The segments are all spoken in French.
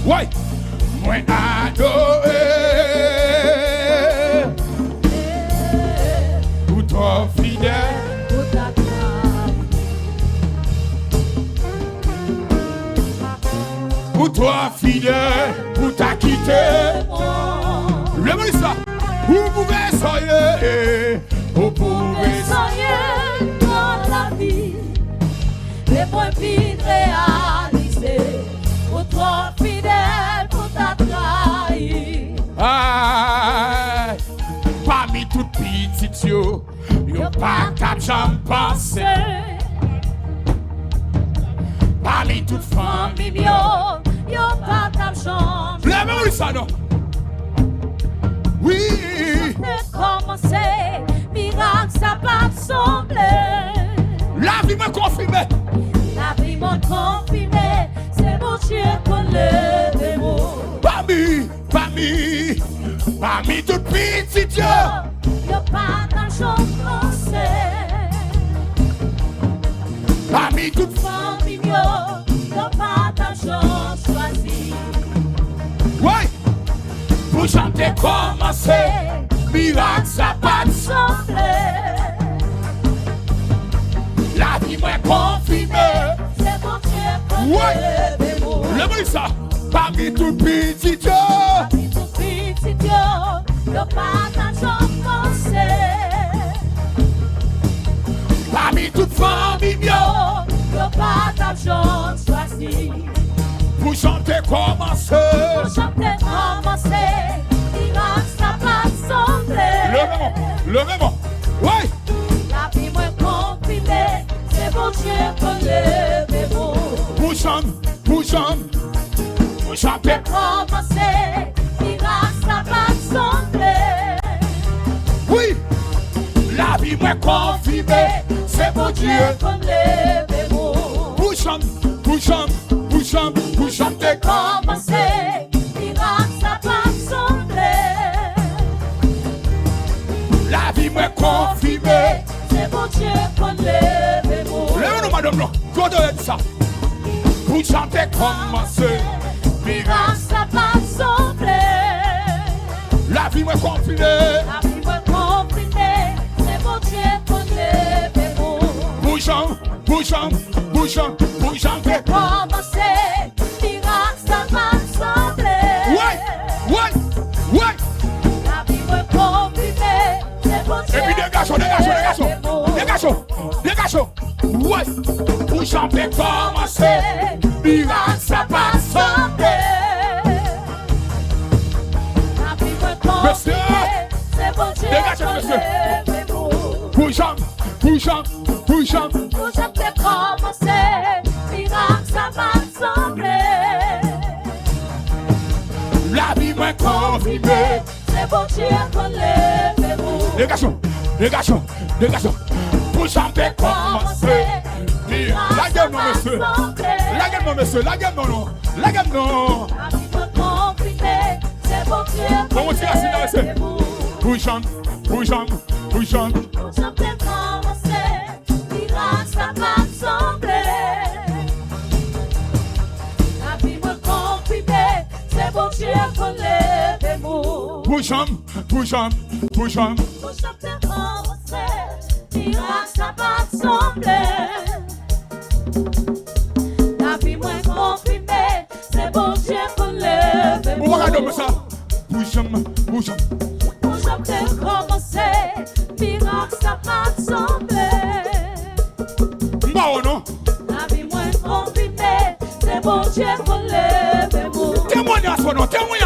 Ouais. Moi adoré. Pour toi fidèle. Pour toi fidèle, pour ta quitter. Lève-moi ça. Vous pouvez soyer. Vous pouvez soyer dans la vie. Les points vides réalisés. Pour toi fidèle, pour ta trahi. Ah, parmi toutes petites yo, yo pas qu'à j'en penser. Parmi toutes familles yo. Yo pas ta chance. Lève-moi ça non. Oui. Ça commencé, miracle ça pas semblé. La vie m'a confirmé. La vie m'a confirmé. C'est mon Dieu qu'on lève moi. Parmi toutes petites yo. Yo pas ta chance pensée. Parmi toutes familles yo pas ta chance choisie. Ouais. Pour chanter commencer, miracle ça pas semblé. La vie m'a confirmé. C'est mon Dieu qu'on lève moi. Lève-moi ça. Parmi toutes petites yo. Parmi toutes petites yo pas ta chance pensée. Parmi toutes familles yo pas ta chance choisie. Pour chanter commencer. Pour chanter commencer. Miracle ça pas semblé. Levez-moi. Ouais. La vie m'a confirmé. C'est bon Dieu qu'on lève moi. Pour chanter commencer. Miracle ça pas semblé. Oui. La vie m'a confirmé. C'est bon Dieu qu'on lève moi. Pour chanter commencer. Miracle ça pas semblé. La vie m'a confirmé. C'est bon Dieu qu'on lève moi. Lève-nous madame là. Quand on dit ça. Pour chanter commencer. Miracle ça pas semblé. La vie m'a confirmé. La vie m'a confirmé. C'est bon Dieu qu'on lève moi. Pour chanter commencer. Miracle ça pas semblé. Ouais. La vie m'a confirmé. C'est bon Dieu. Et puis des garçons. Ouais. Pour chanter commencer. Miracle ça pas semblé. La vie m'a confirmé. C'est bon Dieu qu'on lève moi. Pour chanter commencer. Miracle ça va sembler. La vie m'a confirmé. C'est bon Dieu qu'on lève moi. Les garçons. Pour chanter commencer. La gueule non monsieur. La gueule non. La vie m'a confirmé. C'est bon Dieu qu'on lève moi. Pour chanter commencer. Miracle ça va sembler. La vie m'a confirmé. C'est bon Dieu qu'on lève moi. Pour chanter commencer. Miracle ça va sembler. La vie m'a confirmé. C'est bon Dieu qu'on lève moi. Regardez ça. Pour commencer. Miracle ça va sembler. Non. La vie m'a confirmé. C'est bon Dieu qu'on lève moi. Témoignage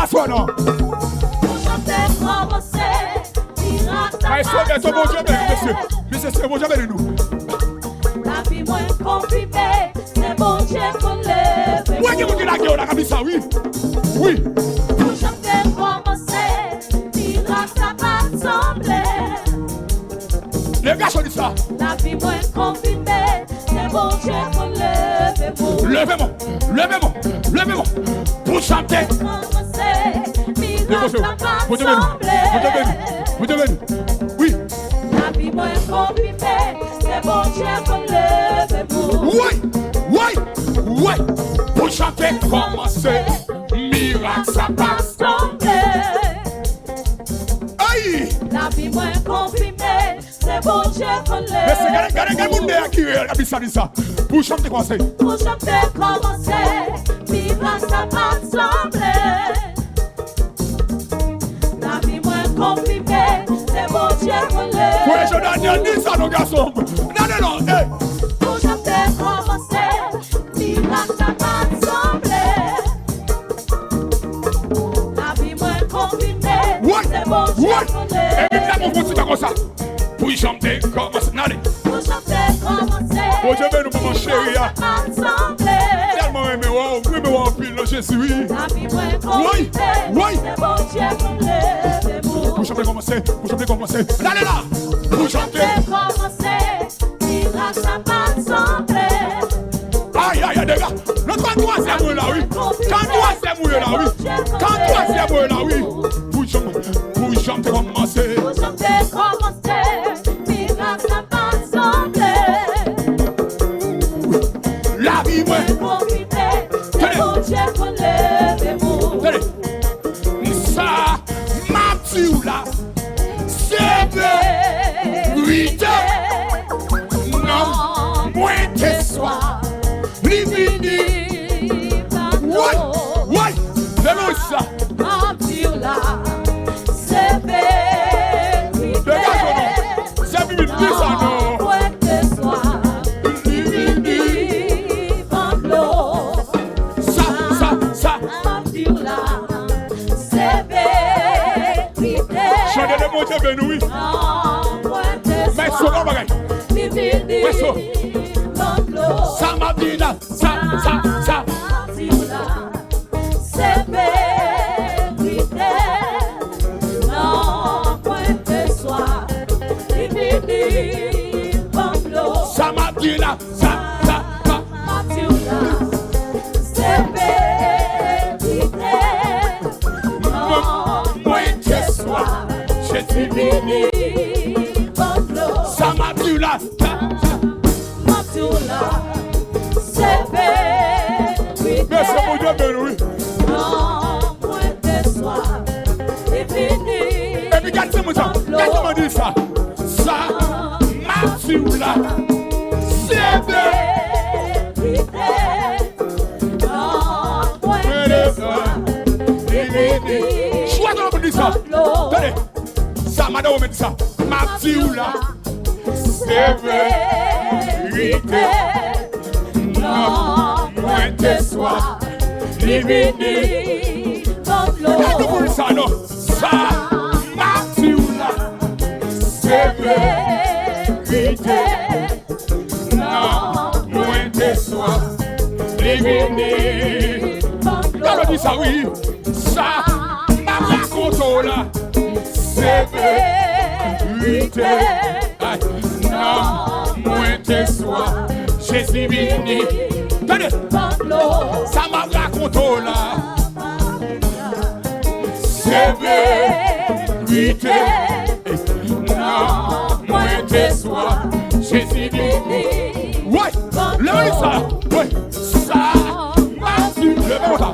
soit non. Commencer. Miracle ça va sembler. Monsieur, c'est bon Dieu béni nous. La vie m'a confirmé. C'est bon Dieu qu'on lève moi. Ouais, vous la gueule, la cabissa, oui. Commencer. Miracle ça va sembler. Les gars, je dis ça. La vie m'a confirmé. C'est bon Dieu qu'on lève moi. Levez-moi. Pour chanter. Miracle ça va sembler. Vous devez. Oui. La vie m'a confirmé. C'est bon Dieu qu'on lève moi. Oui. Pour chanter, commencer. pas tomber. Aïe! La vie moins confirmée, c'est bon Dieu qu'on l'est. Mais c'est regardez le monde qui a dit ça. Pour chanter quoi c'est? Pour chanter commencer, vivre ça pas sembler. La vie moins confirmée, c'est bon Dieu qu'on l'est. Ouais, je Daniel, dis ça nos garçons. Non, hey. Pour chanter commencer, vivre ça pas sembler. La vie moins confirmée, c'est bon Dieu qu'on l'est. Et puis là, on continue comme ça. Pour chanter commencer. Pour chanter commencer, oh, je vais nous pour mon chéri. tellement aimé, wow, oui, mais wow, pile, Jésus, oui. La vie moins confirmée, c'est bon Dieu qu'on l'est. Pour chanter commencer, allez là. Pour chanter commencer, vivre ça pas sembler. Aïe, les gars. Le 33e là, oui. 33e là, oui. 33e là, oui. Pour chanter commencer. Pour chanter commencer, vivre ça pas sembler. La vie, moi. C'est bon Dieu qu'on lève Tenez. Ça, ma petite là. C'est vérité. Non, moins que soit. Livini. Ouais. C'est bon ça. Ma petite là, c'est vérité. C'est vérité ça, non. Moins que soit. Livini, Pablo. Ça. Ma petite là, c'est vérité. Chantez le mot de Benoît. Mais c'est quoi, bagaille? Ça m'a dit là, ça. C'est vérité. Non, point de soi. Ça m'a dit là, ça. C'est vérité. Non, point de soi. Je suis venu. Ça m'a dit là, c'est vérité. mais c'est mon Dieu, Benoît. Non, point de soi. Et puis, regardez-moi ça. Regardez-moi dire ça. Ça m'a dit là, c'est vérité. Non, point de soi. Choix de me dire ça. Tenez, ça m'a dit ça. M'a dit là, c'est vérité. Non, moins de soi. Divini. Regardez-moi ça, non. Ça m'a dit là, c'est vérité. Non, moins de soi. Divini. Regardez dit ça, oui. Ça m'a raconté là, c'est vérité. Non, moins de soi. Jésus vini. Tenez, ça m'a raconté là, c'est vérité. Non, moins de soi. Jésus vini. Ouais, levez ça. Ouais, ça m'a dit. Levez ça.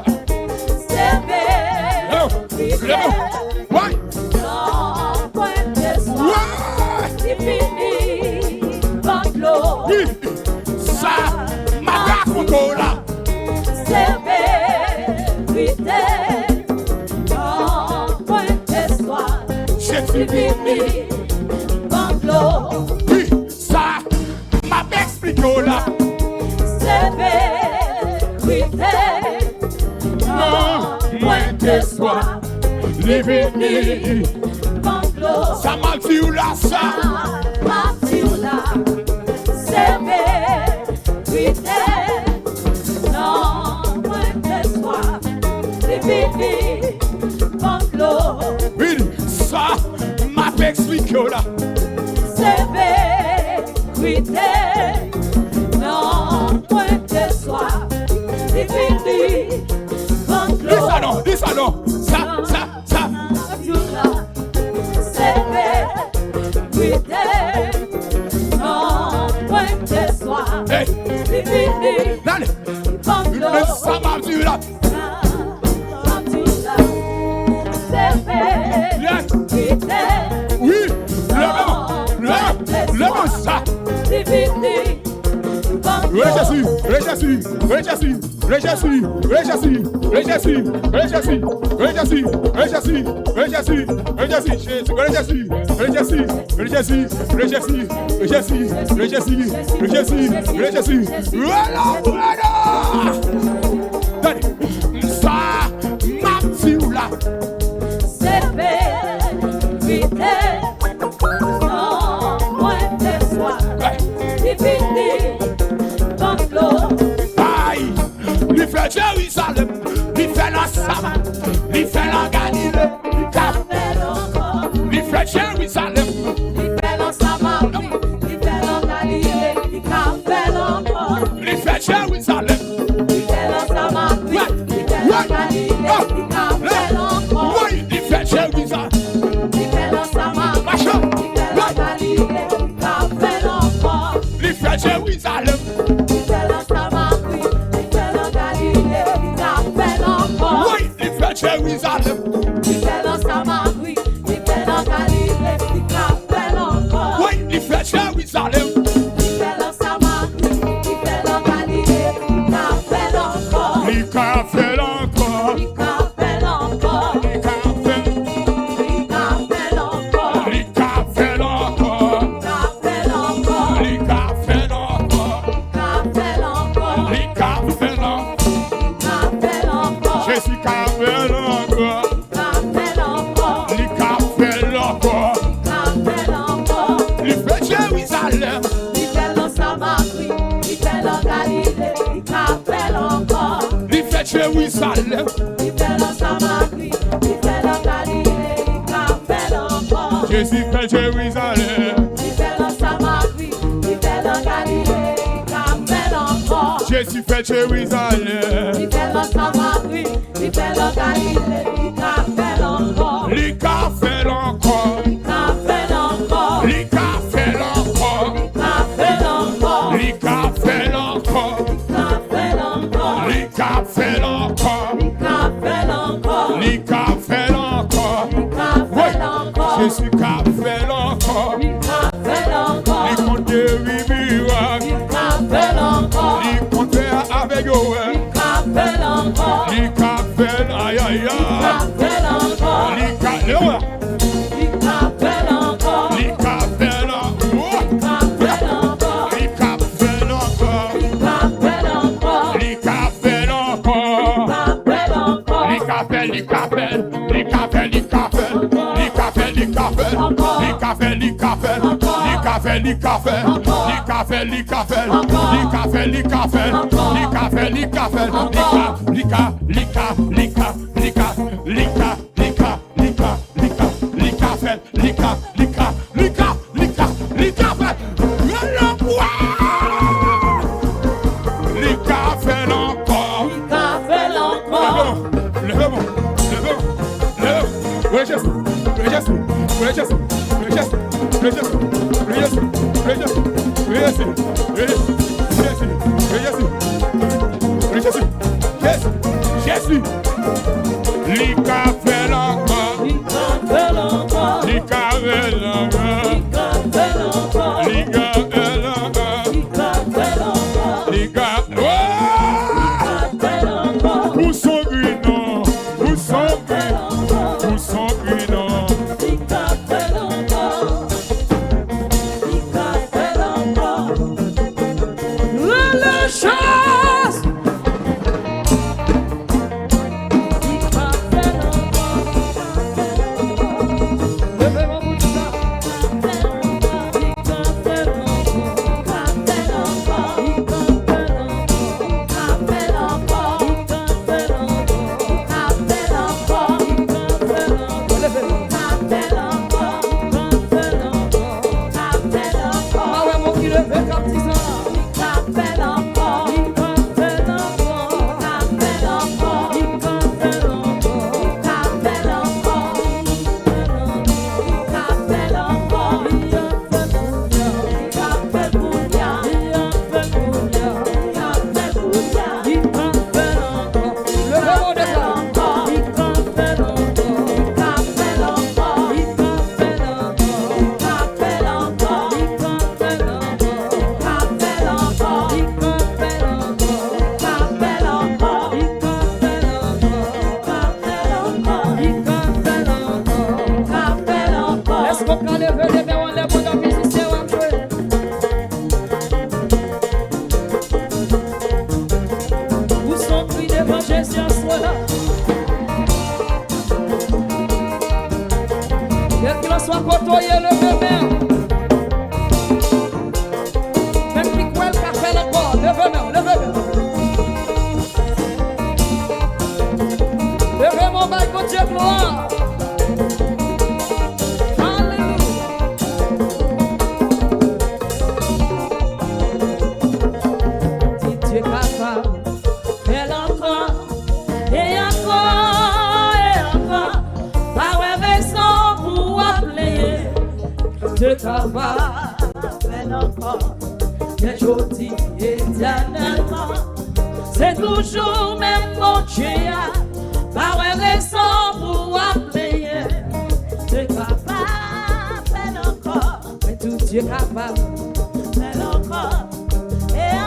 C'est vérité. Ouais. Non, point de soi. Oui, ça m'a raconté là. C'est vérité. Non, point de soi. J'ai fini. Oui, ça m'a expliqué là. C'est vérité. Non, moins de soi. Livini. Ça m'a dit là, ça. C'est vérité. Non, moins de soi. Oui, ça m'a expliqué là. C'est vérité. Non, point de soi. Dis ça non, dis ça non. Ça. C'est vérité. Non, point de soi. Hey, allez. Ça m'a dit là. Jérusalem, il fait la Sama, il fait la Galilée, il fait Jérusalem, il fait la Sama, il fait la Galilée, il fait Jérusalem, il fait la Sama, il fait la Galilée, il fait Jérusalem, il fait la Sama, il fait la Galilée, il fait Jérusalem, il fait la Sama, il fait la Galilée, il fait Jérusalem, il fait la Sama, il fait la Galilée, il fait Jérusalem, il fait la Sama, il fait la Galilée, il fait encore, il fait encore, il fait encore, Jésus fait encore, il fait Jérusalem, il fait la Sama, il fait la Galilée, il fait Jérusalem, il fait la Sama, il fait la Galilée, Jésus fait Jérusalem, il fait la Sama, il fait la Galilée, Jésus fait Jérusalem, il fait la Sama, il fait la Galilée, il fait encore, il fait encore, il fait encore, il fait encore, il fait encore, il fait encore, Jésus fait encore, il compte guérir miracle, il compte faire avec eux, il fait aïe aïe aïe, il fait Jésus, soit côtoyé le même. Même qui croit qu'à faire encore, levez-moi, levez-moi. Levez mon bail, mon Dieu, gloire. C'est toujours même mon Dieu, pas raison pour appeler. C'est capable, fais encore, Mais tout Dieu capable. fais encore, et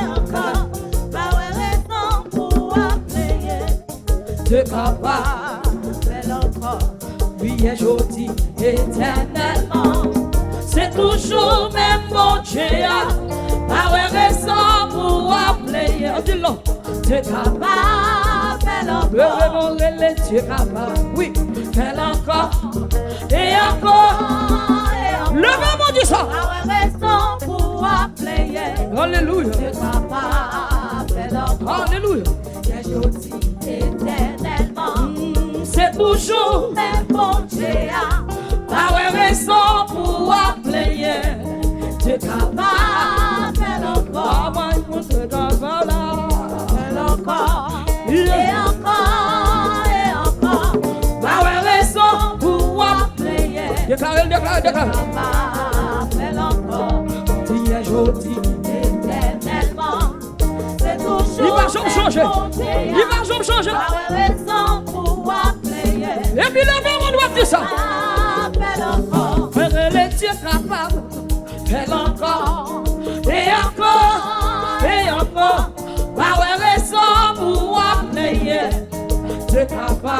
encore, pas raison pour appeler. Dieu capable. Fais encore, Oui, aujourd'hui, éternellement. C'est toujours même mon Dieu, pas raison pour appeler. dis-le. Dieu capable. Fais encore. Levez mon relais, Dieu capable. Oui, Fais encore, et encore, et encore. levez mon Dieu ça. Pas raison pour appeler. Alléluia. C'est capable, fais encore. Alléluia. Que je dis éternellement. C'est toujours même bon Dieu. Pas raison pour appeler. Dieu capable. Fais encore, Ah, moi, je montre capable là. fais encore, et encore, et encore. Pas raison pour appeler. Déclarez, déclarez, déclarez. Fais encore. Dis aujourd'hui. Éternellement, c'est toujours Il va jamais changer. même mon Dieu. Il va jamais changer. Pas raison pour appeler. Et puis levez mon doigt de ça. Fais encore, Frère, le Dieu capable. fais encore, et encore, et encore. Pas raison pour appeler. Dieu capable.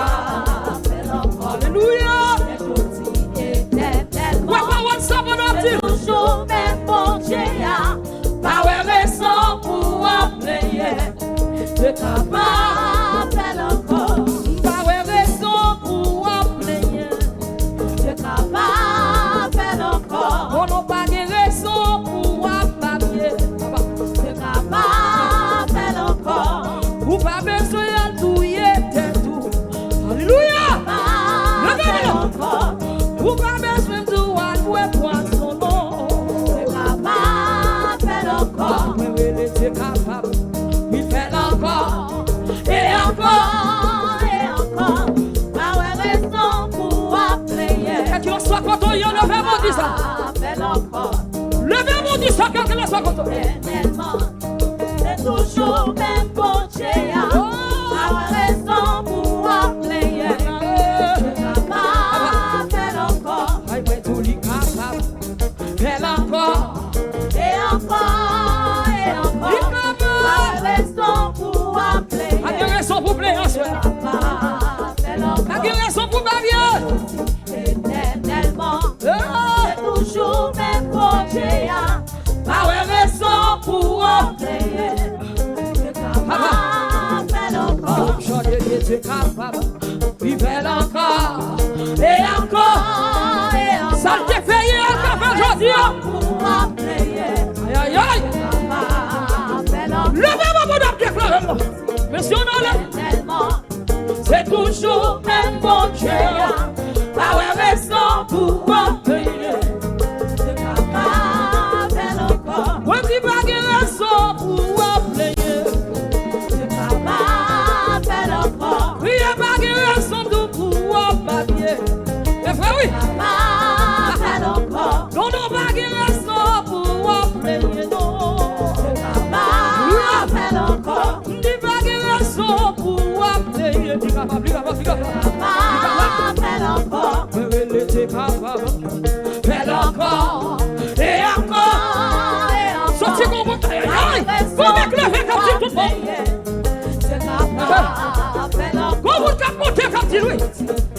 Fais encore, Alléluia. c'est aussi éternellement. Ouais, ouais, ouais, ça va nous C'est dire. toujours même bon Dieu. Pas raison pour appeler. Dieu capable. Fais encore. Pas raison pour appeler. C'est capable, fais encore. On n'a pas de raison pour appeler. C'est capable, fais encore. Ou pas besoin de tout y était tout. Alléluia. Fais encore. Ou pas besoin de tout à louer poisson non. C'est capable, fais encore. Mais oui, le Dieu capable. Il fait encore. Et encore, et encore. Pas raison pour appeler. Et qu'il soit content, il levez mon dit ça. Fais encore. Levez mon dit ça, qu'il soit content. Éternellement, c'est toujours même bon Dieu. Pas raison pour appeler. C'est capable, fais encore. Aïe, mais tout lui capable. Fais encore. Et encore, et encore. Pas raison pour appeler. A quelle raison pour plaire, C'est capable, fais a encore. quelle raison pour pas bien. Éternellement, Ah. c'est toujours même bon Dieu. Pas raison pour appeler. C'est capable, fais encore. Comme chant de Dieu capable. Il fait encore. Et encore, et encore. Ça te fait hier, ça fait aujourd'hui. Pour appeler. Aïe, aïe, aïe. Capable, fais encore. Levez mon bon déclarez-moi. Monsieur, on enlève. Éternellement, c'est toujours même bon Dieu. Pas raison pour appeler. C'est capable, fais encore. Ouais, qui va gagner raison pour appeler. C'est capable, fais encore. Oui, il n'y a pas de raison de pour appeler. Mais frère, oui. Capable, fais encore. Non, non, pas de raison pour appeler. Non. C'est capable, fais encore. Dis pas de raison pour appeler. Dis capable, dis capable, dis capable. Capable, fais encore. Mais oui, le Dieu capable. Fais encore. Et encore. Et encore. Sorti qu'on monte. Aïe, aïe. Faut mettre le fait comme si tout le monde. C'est capable, fais encore. Comment vous cap monter comme si lui.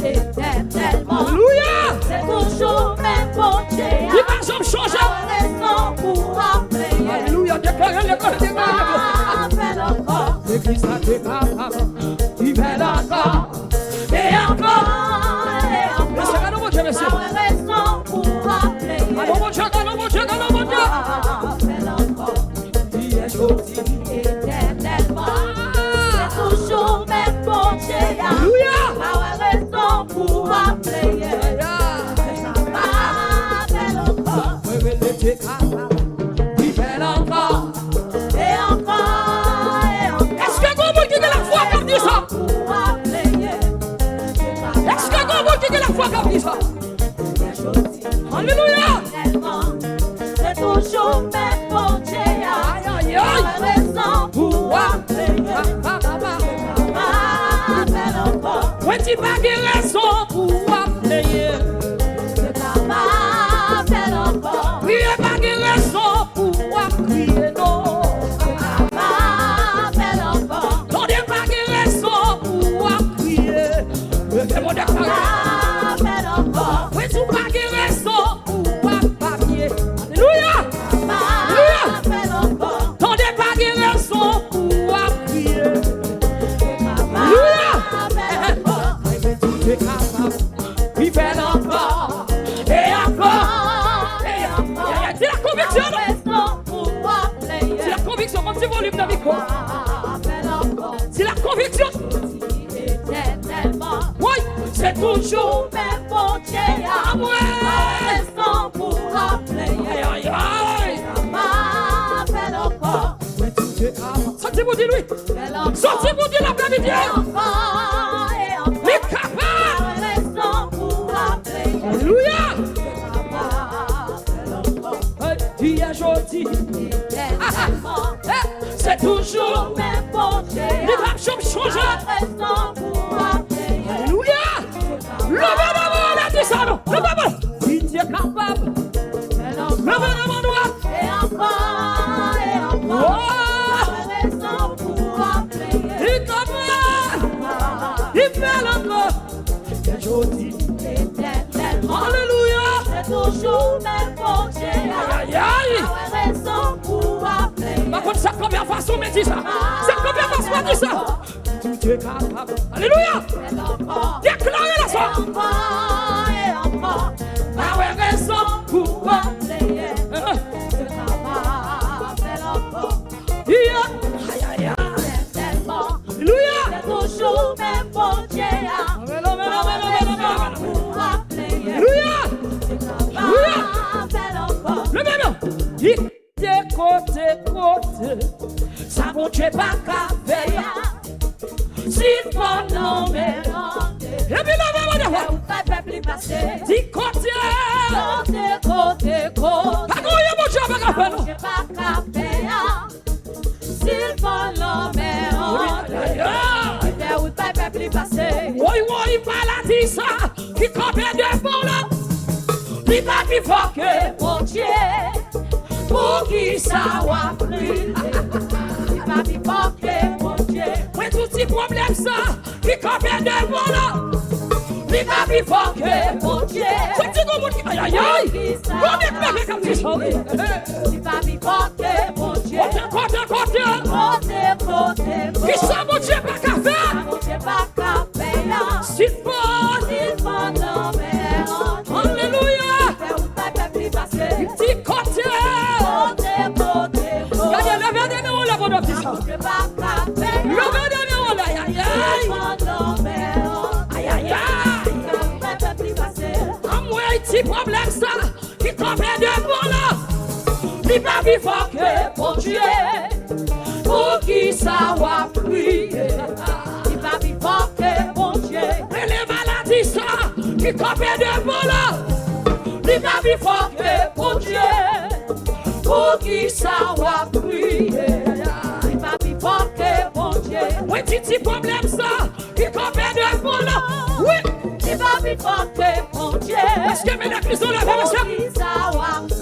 Éternellement, Alléluia. c'est toujours même bon Dieu. Il va jamais changer. Pas raison pour appeler. Alléluia. Déclarez, déclarez, déclarez. Capable, fais encore. L'église a été capable. Il fait encore. Et encore. Et encore. Et c'est pas nouveau. éternellement. C'est toujours même bon Dieu. Alléluia. Pas raison pour appeler. Et encore, et encore. Est-ce que vous qui avez la foi comme dit ça? Pour appeler. Est-ce que vous qui avez la foi comme dit ça? Alléluia. C'est toujours même bon Dieu. Aïe, aïe, aïe. Pas raison pour appeler. Ouais, tu pas de raison pour appeler. Oui, pas de raison pour appeler, non. T'en as pas de raison pour appeler. C'est mon déclaration. Oui, tu pas de raison pour appeler. Alléluia. T'en as pas de raison pour appeler. Alléluia. Tu es capable. Il fait encore et encore et encore. C'est la conviction. C'est la conviction. Mon petit volume dans le micro. C'est la conviction. Oui, c'est toujours. Même bon Dieu. Ah ouais. Raison pour appeler. Aïe, aïe, aïe. M'appelle encore. Sortez-vous de lui. Sortez-vous de la planète. Encore et encore. Les capables. Raison pour appeler. Alléluia. M'appelle Tu es gentil. éternellement. C'est toujours. Même bon Dieu. Les femmes sont changées. Raison pour appeler. Alléluia. Levez la main, la dit ça, non. Levez la main. Tu es capable. Levez la main droite. Et encore et encore. Oh. Raison pour appeler. Il est capable. Il fait l'encore. Tu es gentil. Éternellement. Alléluia. C'est toujours même bon Dieu. Aïe, aïe, aïe. Raison pour appeler. Par contre, ça combien de façons me dit ça? C'est combien de façons me dit ça? Tu es capable. Alléluia. Déclarez la soirée. Encore et encore. Ah ouais, raison. Pourquoi? Aïe, aïe, aïe. Alléluia. C'est toujours même bon Dieu. Alléluia. Le même. Il est côté. Ça mon Dieu pas qu'à faire. S'il faut nommer. Et puis là, voilà. Dis côté. Pas qu'on y a mon Dieu pas qu'à faire. Aïe, aïe. Oui, oui, il parle dit ça. Qui combien de bon là? Il va plus fort que Mon Dieu, pour qui ça va plus. il va plus fort que mon Dieu. Oui, tout petit problème ça. Qui combien de bon là? Il va plus fort que Mon Dieu, c'est petit gros monde qui aïe aïe aïe. On est plein comme tu chantes. il va plus fort que mon Dieu. Côté. Côté. Qui ça mon Dieu pas qu'à faire? Mon Dieu, pas qu'à faire. S'il faut. Il faut nommer. Alléluia. Petit côté. Regardez, levez des mains, on l'a bon petit ça. Levez des mains, on l'a aïe aïe aïe. Aïe aïe aïe. Ah moi, petit problème ça. Qui combien de bon là? Il va plus fort que mon Dieu. Pour qui ça va prier. Il va plus fort que mon Dieu. Et les maladies ça. Qui combien de bon là? Il va plus fort que mon Dieu. Pour qui ça va prier. Il va plus fort que mon Dieu. Oui, petit problème ça. Qui combien de bon là? Oui. Il va plus fort que mon Dieu. Est-ce que mes actrices ont la même chose?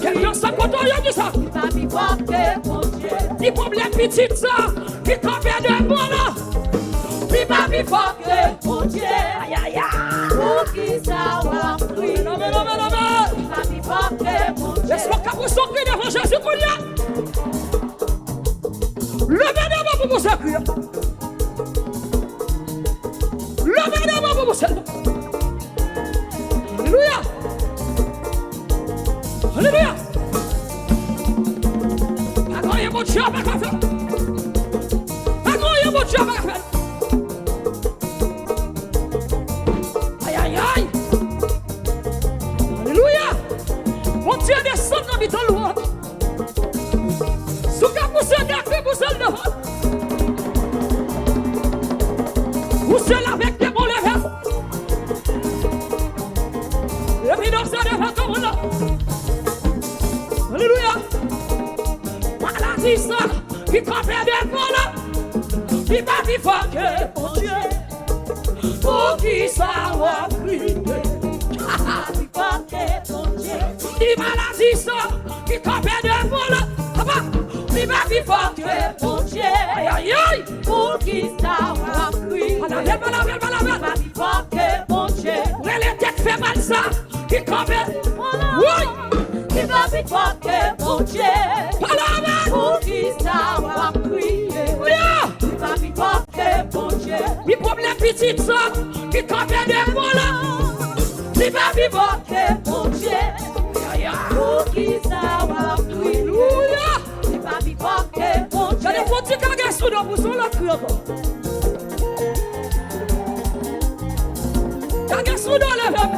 Quelqu'un s'en compte rien de ça? Il va plus fort que mon Dieu. Des problèmes petits ça. Qui combien de bon là? Il va plus fort que Mon Dieu. aïe aïe aïe. Pour qui ça va prier. Non. Il va plus fort que mon Dieu. Laisse-moi qu'après son cri devant Jésus pour lui. Levez les mains pour vous sacrifier. Levez les mains pour vous sacrifier. Alléluia. Alléluia. Pas grand mon Dieu, pas qu'à faire. Dieu va faire. Aïe, aïe, aïe. Alléluia. Mon Dieu descend dans mes louanges. Sous cap vous seul d'accord, vous seul devant. Vous seul avec des bons levés. Et puis dans ça devant comme on l'a. Alléluia. Maladie ça, qui campait des volants. Qui va vivre que mon Dieu. Pour qui ça va prier. Di maladie ça, qui campait de vol, papa, di ma vie forte, mon Dieu, aïe aïe aïe, Pour qui ça va crier. Balabel, Ma vie forte, mon Dieu. les têtes fait mal ça, qui campait, oui, Qui va vie forte, mon Dieu. balabel, Pour qui ça va crier. yeah, Qui va vie forte, mon Dieu. mi problème petit ça, qui campait de vol, di ma vie forte, Mon Dieu. aïe aïe, Pour qui ça va crier. alléluia, Qui va vie forte, mon Dieu. j'ai des petits cagas sous la boussole, la crie encore. Cagas sous la lèvre.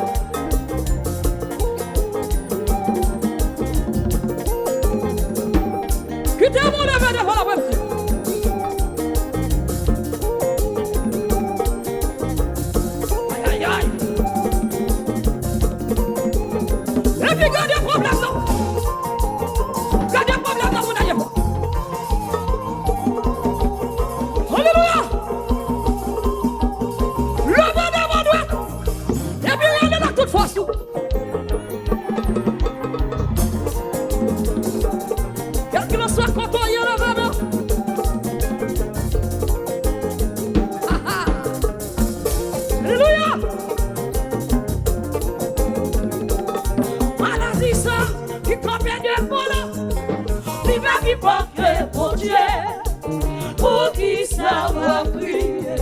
Quittez mon lèvre devant la web. Aïe aïe aïe. Et puis gardez problème non. Gardez problème non, vous n'ayez pas. Alléluia. Levez de mon droite. Et puis regardez la toute force. Quel que soit quand on y est levé, non. Alléluia. Maladie ça, qui combien de volants. Qui va vie forte, mon Dieu. Pour qui ça va crier.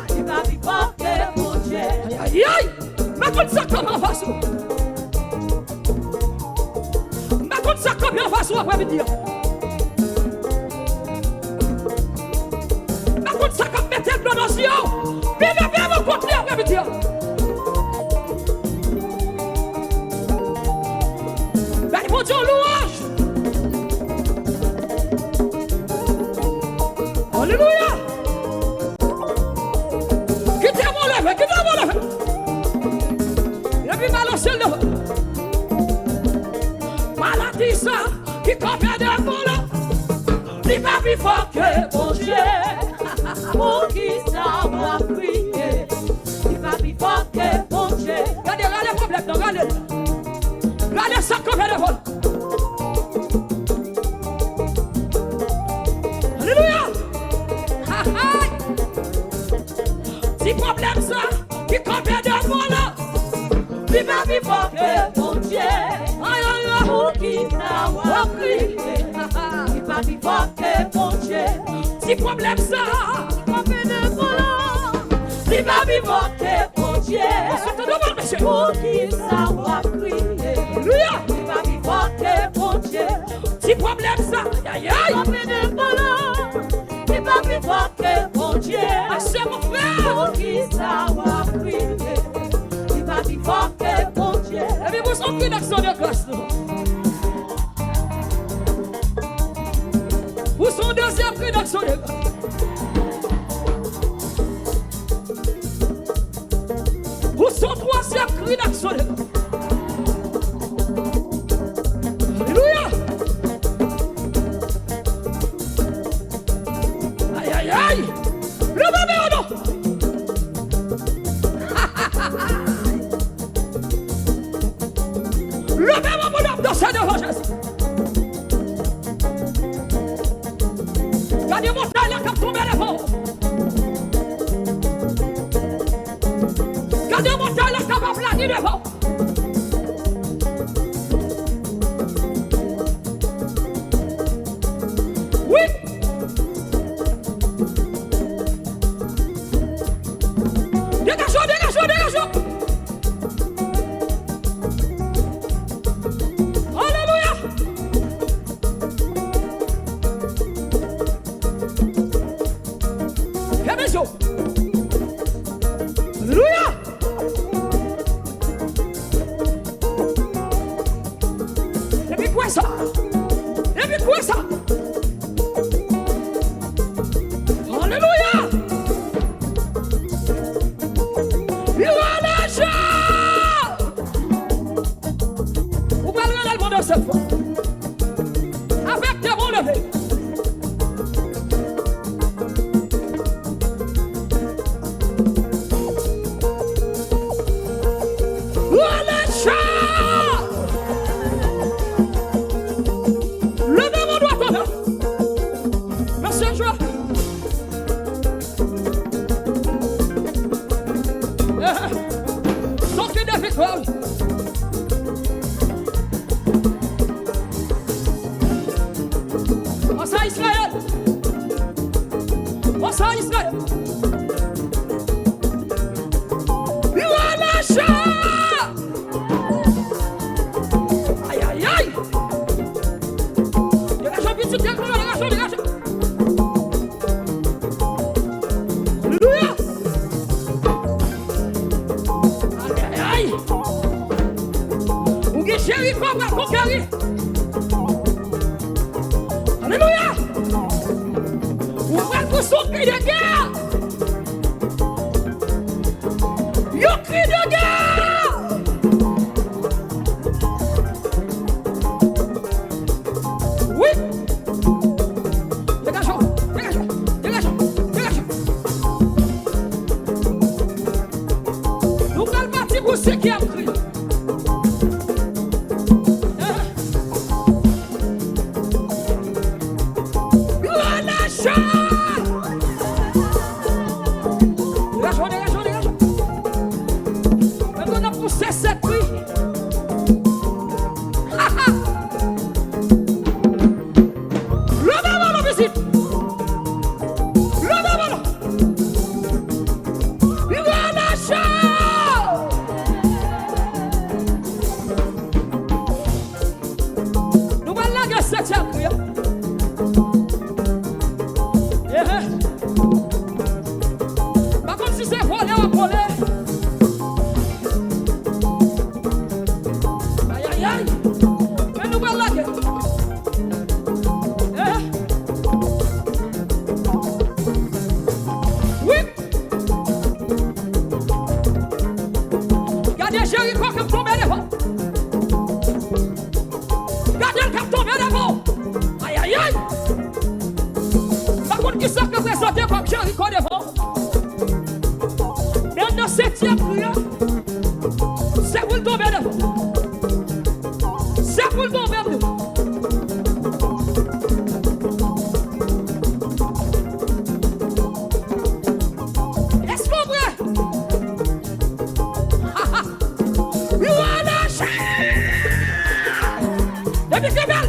Qui va vie forte, mon Dieu. Aïe aïe. Mais tout ça comment va ça? Mais tout ça comment va ça, après dire? Mais tout ça comme mettez le dans le ciel. Bien mon côté, après dire. Mais il faut dire louange. Alléluia. Quittez mon lèvre, quittez mon lèvre. Et puis balancez le devant. Maladie ça, qui combien de volants. Qui va vie forte, mon Dieu. Pour qui ça va crier. Qui va vie forte, mon Dieu. Regardez, regardez le problème, non, regardez. Regardez ça combien de volants. Alléluia. Ha ha. Si problème ça, qui combien de volants. Qui va vie forte, mon Dieu. Aïe aïe aïe. Pour qui ça va crier. Qui va vie forte, mon Dieu. Si problème ça, Combien de volants. Qui va vie forte, mon Dieu. surtout devant monsieur. Pour qui ça va crier. Alléluia. Qui va vie forte, mon Dieu. Si problème ça, aïe aïe. Combien de volants. Qui va vie forte, mon Dieu. Ah, c'est mon frère. Pour qui ça va crier. Qui va vie forte, mon Dieu. Et puis vous sont pris d'action de grâce. Vous sont deuxième pris d'action de grâce. Vous sont troisième cri d'action de grâce. Alléluia. Aïe aïe aïe. Le bébé au nom. Levez-moi mon âme dans sa devant Jésus. Gardez mon taille là comme tomber devant. Gardez mon taille là comme planer devant. Oui. Dégagez, dégagez, dégagez. Alléluia. joie. Son cri de victoire. Pense à Israël. Pense à Israël. Aïe aïe aïe. Dégagez vite, dégagez. Alléluia. Aïe aïe aïe. Ou que Jéricho va conquérir. Alléluia. Ou va pour son cri de guerre. Yo cri de guerre. Oui. Dégageons. Nous allons partir pour ceux qui ont crié. Dégageons. Maintenant, on a poussé cette nuit. Le visite. Nous allons la septième prière. Pas comme si c'est volé à voler. Aïe aïe aïe. Mais nous allons la guerre. Oui. Gardez Jéricho qui tombe devant. Gardez le cap tombe devant. Aïe aïe aïe. Par contre, qui sont que présenté comme Jéricho devant. Mais dans septième prière, c'est pour le tomber devant. C'est pour le tomber devant. Est-ce qu'on vrai? Et puis Québec.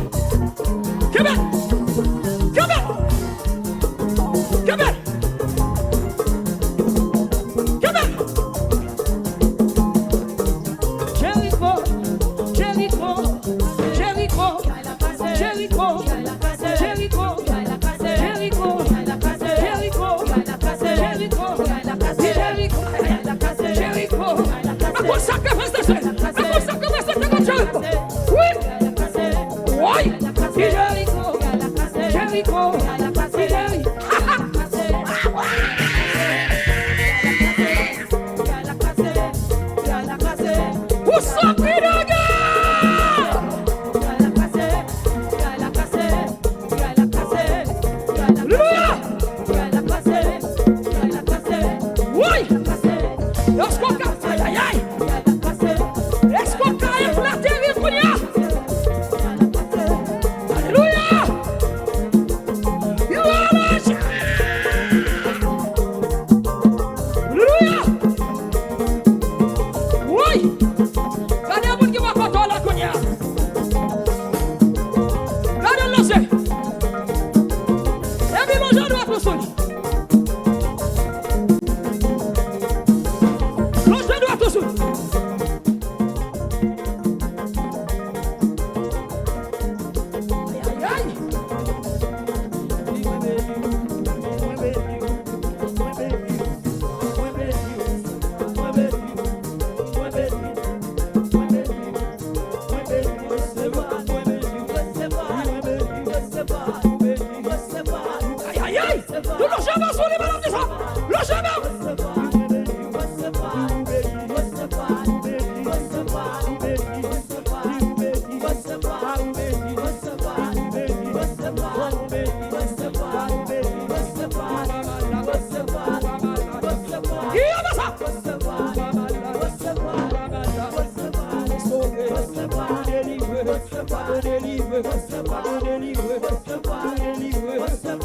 What's the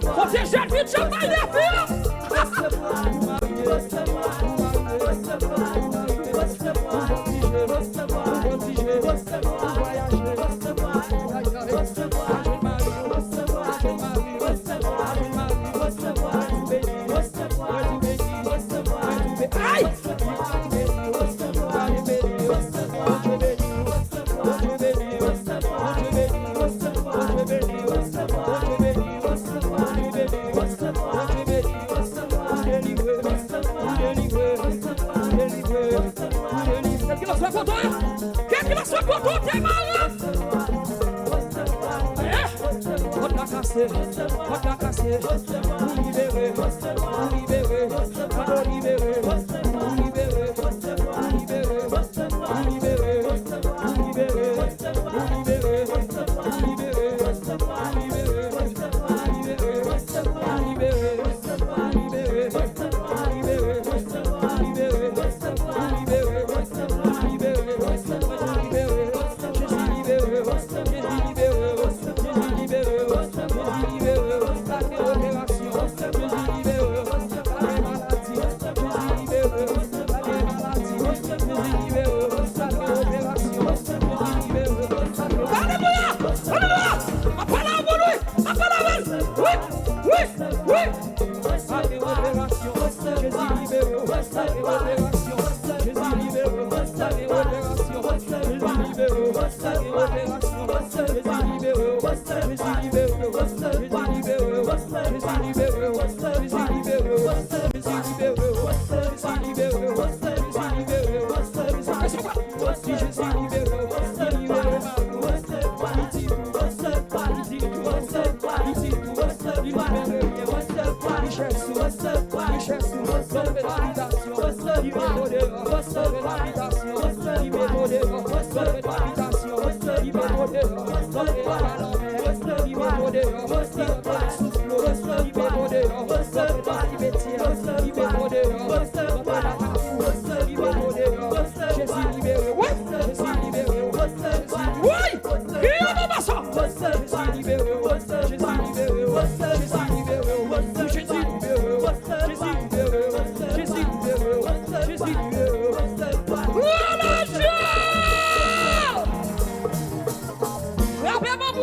Protégez le vide, je vais les faire. Qu'est-ce qu'il a soit content, t'es malade? On t'a cassé, vous libérez,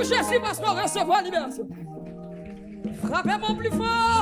Jésus parce qu'on recevra libération. Frappez-moi plus fort.